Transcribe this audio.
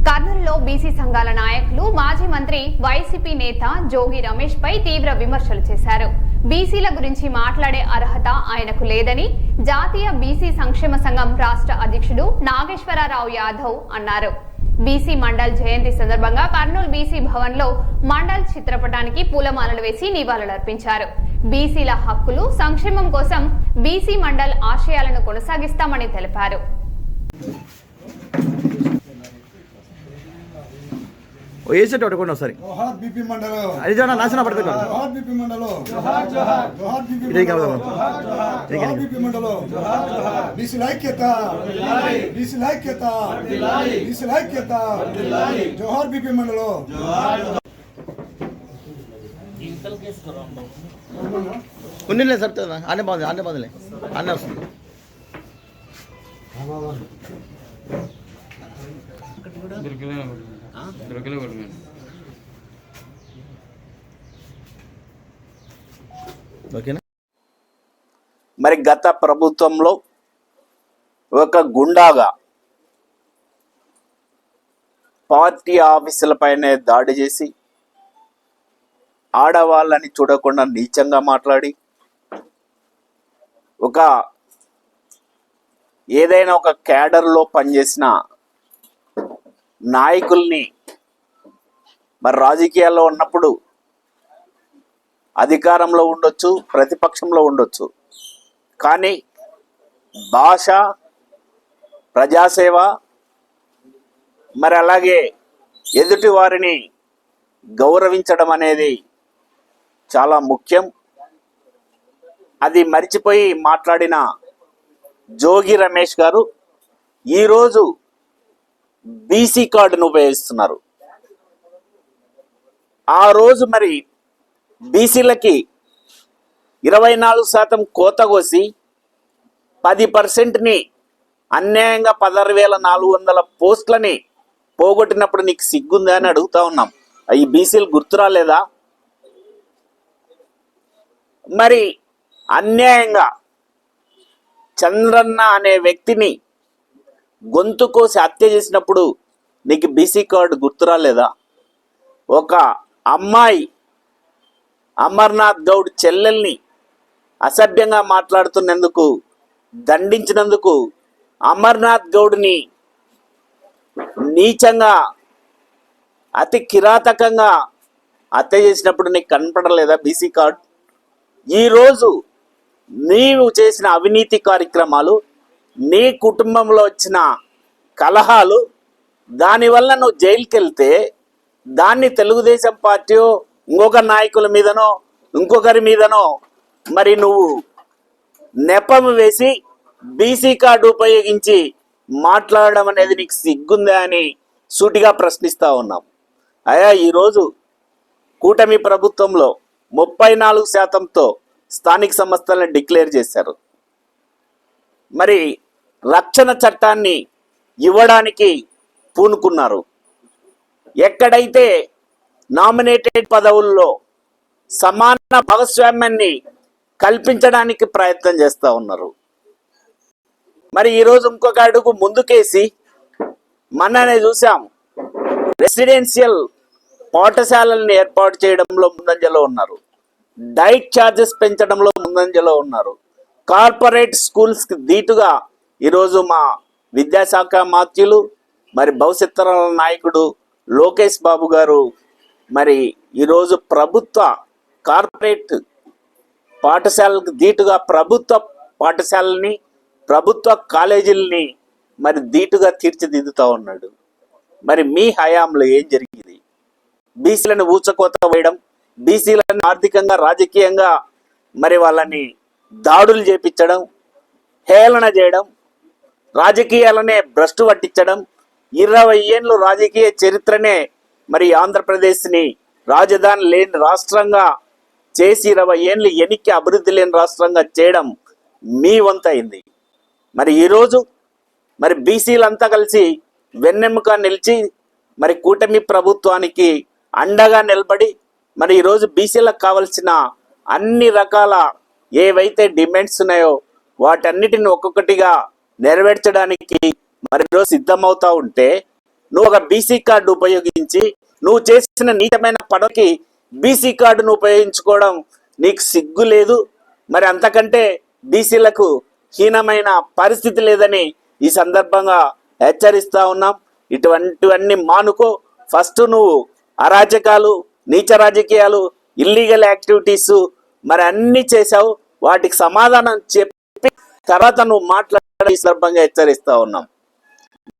కర్నూలులో బీసీ సంఘాల నాయకులు మాజీ మంత్రి వైసీపీ నేత జోగి రమేష్ పై తీవ్ర విమర్శలు చేశారు. బీసీల గురించి మాట్లాడే అర్హత ఆయనకు లేదని జాతీయ బీసీ సంక్షేమ సంఘం రాష్ట్ర అధ్యక్షుడు నాగేశ్వరరావు యాదవ్ అన్నారు. బీసీ మండల్ జయంతి సందర్భంగా కర్నూలు బీసీ భవన్ లో మండల్ చిత్రపటానికి పూలమాలలు వేసి నివాళులర్పించారు. బీసీల హక్కులు సంక్షేమం కోసం బీసీ మండల్ ఆశయాలను కొనసాగిస్తామని తెలిపారు. ఏసెట్ పట్టుకోండి ఒకసారి. అది చూడండి నాశనం పడుతుంది. ఉండిలే సార్ అన్నీ బాగుంది, అన్నీ బాగుందిలే, అన్నీ వస్తుంది. మరి గత ప్రభుత్వంలో ఒక గుండాగా పార్టీ ఆఫీసులపైనే దాడి చేసి ఆడవాళ్ళని చూడకుండా నీచంగా మాట్లాడి ఏదైనా ఒక క్యాడర్లో పనిచేసిన నాయకుల్ని మరి రాజకీయాల్లో ఉన్నప్పుడు అధికారంలో ఉండొచ్చు, ప్రతిపక్షంలో ఉండొచ్చు, కానీ భాష, ప్రజాసేవ, మరి అలాగే ఎదుటి వారిని గౌరవించడం అనేది చాలా ముఖ్యం. అది మరిచిపోయి మాట్లాడిన జోగి రమేష్ గారు ఈరోజు బీసీ కార్డును ఉపయోగిస్తున్నారు. ఆ రోజు మరి బీసీలకి 24% కోత కోసి 10%ని అన్యాయంగా 16,400 పోస్టులని పోగొట్టినప్పుడు నీకు సిగ్గుందా అని అడుగుతా ఉన్నాం. ఈ బీసీలు గుర్తురాలేదా? మరి అన్యాయంగా చంద్రన్న అనే వ్యక్తిని గొంతు కోసి హత్య చేసినప్పుడు నీకు బీసీ కార్డు గుర్తురాలేదా? ఒక అమ్మాయి అమర్నాథ్ గౌడ్ చెల్లెల్ని అసభ్యంగా మాట్లాడుతున్నందుకు దండించినందుకు అమర్నాథ్ గౌడ్ని నీచంగా అతి కిరాతకంగా హత్య చేసినప్పుడు నీకు కనపడలేదా బీసీ కార్డు? ఈరోజు నీవు చేసిన అవినీతి కార్యక్రమాలు, నీ కుటుంబంలో వచ్చిన కలహాలు, దానివల్ల నువ్వు జైలుకి వెళ్తే దాన్ని తెలుగుదేశం పార్టీ ఇంకొక నాయకుల మీదనో ఇంకొకరి మీదనో మరి నువ్వు నెపం వేసి బీసీ కార్డు ఉపయోగించి మాట్లాడడం అనేది నీకు సిగ్గుందా అని సూటిగా ప్రశ్నిస్తూ ఉన్నాం. అయ్యా, ఈరోజు కూటమి ప్రభుత్వంలో 34%తో స్థానిక సంస్థలను డిక్లేర్ చేశారు. మరి రక్షణ చట్టాన్ని ఇవ్వడానికి పూనుకున్నారు. ఎక్కడైతే నామినేటెడ్ పదవుల్లో సమాన భాగస్వామ్యాన్ని కల్పించడానికి ప్రయత్నం చేస్తూ ఉన్నారు. మరి ఈరోజు ఇంకొక అడుగు ముందుకేసి మననే చూసాం, రెసిడెన్షియల్ పాఠశాలల్ని ఏర్పాటు చేయడంలో ముందంజలో ఉన్నారు. డైట్ ఛార్జెస్ పెంచడంలో ముందంజలో ఉన్నారు. కార్పొరేట్ స్కూల్స్కి ధీటుగా ఈరోజు మా విద్యాశాఖ మాత్యులు మరి భవిష్యత్ తరాల నాయకుడు లోకేష్ బాబు గారు మరి ఈరోజు ప్రభుత్వ కార్పొరేట్ పాఠశాలకు ధీటుగా ప్రభుత్వ పాఠశాలని, ప్రభుత్వ కాలేజీలని మరి ధీటుగా తీర్చిదిద్దుతూ ఉన్నాడు. మరి మీ హయాంలో ఏం జరిగింది? బీసీలను ఊచకోత వేయడం, బీసీలను ఆర్థికంగా రాజకీయంగా మరి వాళ్ళని దాడులు చేపించడం, హేళన చేయడం, రాజకీయాలనే భ్రష్టు పట్టించడం, 20 ఏళ్ళు రాజకీయ చరిత్రనే మరి ఆంధ్రప్రదేశ్ని రాజధాని లేని రాష్ట్రంగా చేసి 20 ఏళ్ళు ఎన్నిక అభివృద్ధి లేని రాష్ట్రంగా చేయడం మీ వంతైంది. మరి ఈరోజు మరి బీసీలంతా కలిసి వెన్నెముక నిలిచి మరి కూటమి ప్రభుత్వానికి అండగా నిలబడి మరి ఈరోజు బీసీలకు కావలసిన అన్ని రకాల ఏవైతే డిమాండ్స్ ఉన్నాయో వాటన్నిటిని ఒక్కొక్కటిగా నెరవేర్చడానికి మరి ఈరోజు సిద్ధమవుతా ఉంటే నువ్వు ఒక బీసీ కార్డు ఉపయోగించి నువ్వు చేసిన నీచమైన పనికి బీసీ కార్డును ఉపయోగించుకోవడం నీకు సిగ్గు లేదు. మరి అంతకంటే బీసీలకు హీనమైన పరిస్థితి లేదని ఈ సందర్భంగా హెచ్చరిస్తా ఉన్నాం. ఇటువంటివన్నీ మానుకో. ఫస్ట్ నువ్వు అరాచకాలు, నీచ రాజకీయాలు, ఇల్లీగల్ యాక్టివిటీస్ మరి అన్ని చేశావు. వాటికి సమాధానం చెప్పి తర్వాత నువ్వు మాట్లాడే ఈ సందర్భంగా హెచ్చరిస్తా ఉన్నాం.